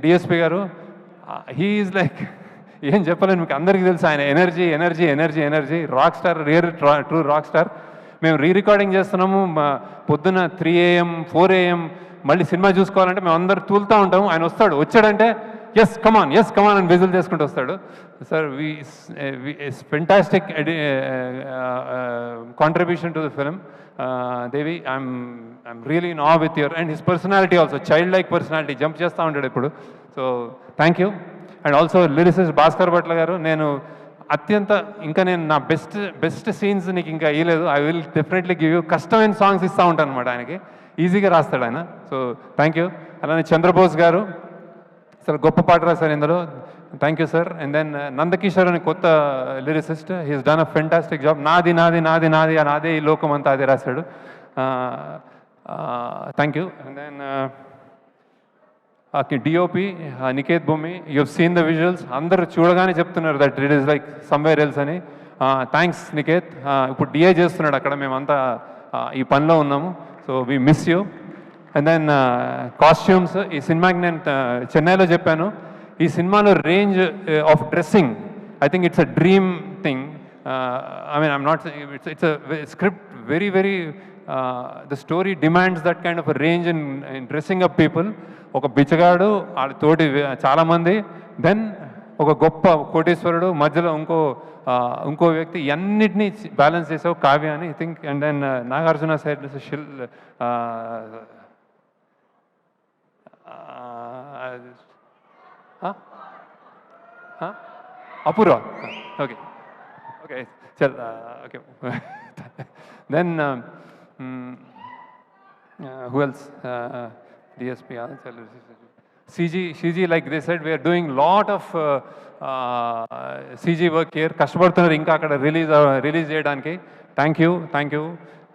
DSP గారు, he is like ఏం చెప్పలేను మీకు, అందరికీ తెలుసు ఆయన energy energy energy energy, rock star, true rock star. మేము రికార్డింగ్ చేస్తున్నాము, పొద్దున 3 AM 4 AM మళ్ళీ సినిమా చూసుకోవాలంటే మేము అందరు తూలుతూ ఉంటాము. ఆయన వచ్చాడంటే ఎస్ కమాన్ అని విజిల్ చేసుకుంటూ వస్తాడు. Sir fantastic contribution to the film. Devi, I'm really in awe with your and his personality also, child like personality, jump చేస్తూ ఉంటాడు ఇప్పుడు. So thank you. And also lyricist Bhaskar Bhatla garu, నేను నా బెస్ట్ సీన్స్ నీకు ఇంకా ఇవ్వలేదు. I will definitely give you. కష్టమైన songs ఇస్తూ ఉంటాను అనమాట ఆయనకి, ఈజీగా రాస్తాడు ఆయన. So thank you. అలానే చంద్రబోస్ గారు అసలు గొప్ప పాట రాశారు ఇందులో, thank you sir. And then Nandakishore అని కొత్త lyricist, he's done a fantastic job. నాది నాది నాది నాది నాదే ఈ లోకం అంతా అదే రాశాడు. Thank you. And then DOP Niketh Bhoomi, you have seen the visuals, అందరూ చూడగానే చెప్తున్నారు that it is like somewhere else అని. థ్యాంక్స్ నికేత్. ఇప్పుడు డిఏ చేస్తున్నాడు అక్కడ, మేమంతా ఈ పనిలో ఉన్నాము. So we miss you. And then costumes, ఈ సినిమాకి నేను చెన్నైలో చెప్పాను, ఈ సినిమాలో range of dressing, I think it's a dream thing. I mean I'm not, it's a script very very, the story demands that kind of range in dressing up people. ఒక బిచ్చగాడు, వాళ్ళ తోటి చాలామంది, దెన్ ఒక గొప్ప కోటీశ్వరుడు, మధ్యలో ఇంకో వ్యక్తి, అన్నిటినీ బ్యాలెన్స్ చేసావు కావ్య అని I think. And then Nagarjuna side Apoorva. Okay okay చల్ okay. Then who else? DSP, CG, like they said, we are doing lot of CG work here. కష్టపడుతున్నారు ఇంకా అక్కడ రిలీజ్ చేయడానికి. Thank you.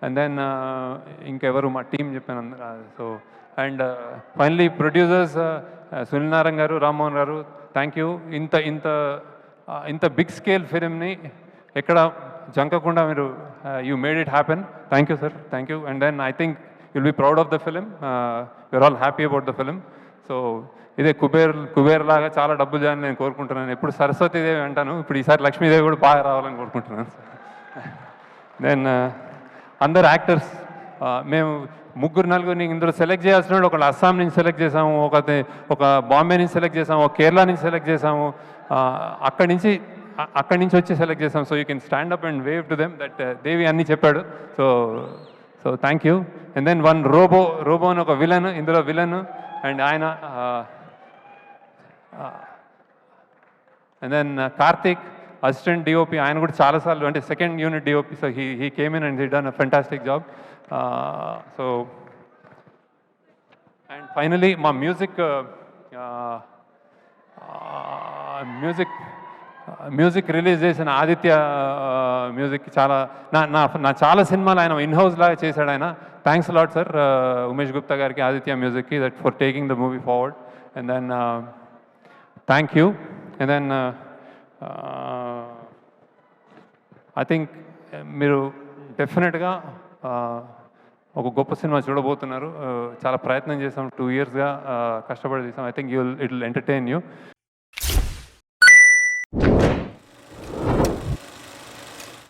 అండ్ దెన్ ఇంకెవరు మా టీం చెప్పాను అందరూ. So and finally producers Sunil Narayana garu, Rammohan garu, thank you. ఇంత బిగ్ స్కేల్ ఫిలింని ఎక్కడ జంకకుండా మీరు you made it happen. Thank you sir, thank you. And then I think you'll be proud of the film. We're all happy about the film. So ఇదే కుబేర్ లాగా చాలా డబ్బులు చేయాలని నేను కోరుకుంటున్నాను. ఎప్పుడు సరస్వతీదేవి అంటాను, ఇప్పుడు ఈసారి లక్ష్మీదేవి కూడా బాగా రావాలని కోరుకుంటున్నాను. దెన్ అందరు యాక్టర్స్, మేము 3-4 ఇందులో సెలెక్ట్ చేయాల్సిన వాళ్ళు, ఒకళ్ళు అస్సాం నుంచి సెలెక్ట్ చేసాము, ఒక బాంబే నుంచి సెలెక్ట్ చేసాము, ఒక కేరళ నుంచి సెలెక్ట్ చేసాము, అక్కడి నుంచి వచ్చి సెలెక్ట్ చేసాము. So you can stand up and wave to them that Devi అన్నీ చెప్పాడు. So thank you. And then one robo అని ఒక విలన్, ఇందులో విలన్, అండ్ ఆయన. And then Karthik, assistant DOP, ఆయన కూడా చాలాసార్లు, అంటే second unit DOP. So he came in and he done a fantastic job. So and finally మా మ్యూజిక్ రిలీజ్ చేసిన ఆదిత్య మ్యూజిక్, చాలా నా చాలా సినిమాలు ఆయన ఇన్హౌస్ లాగా చేశాడు ఆయన. Thanks lot sir, Umesh Gupta గారికి, ఆదిత్య మ్యూజిక్కి, that for taking the movie forward. And then thank you. And then I think మీరు డెఫినెట్గా ఒక గొప్ప సినిమా చూడబోతున్నారు. చాలా ప్రయత్నం చేసాం, 2 yearsగా కష్టపడి చేసాం. I think it will entertain you.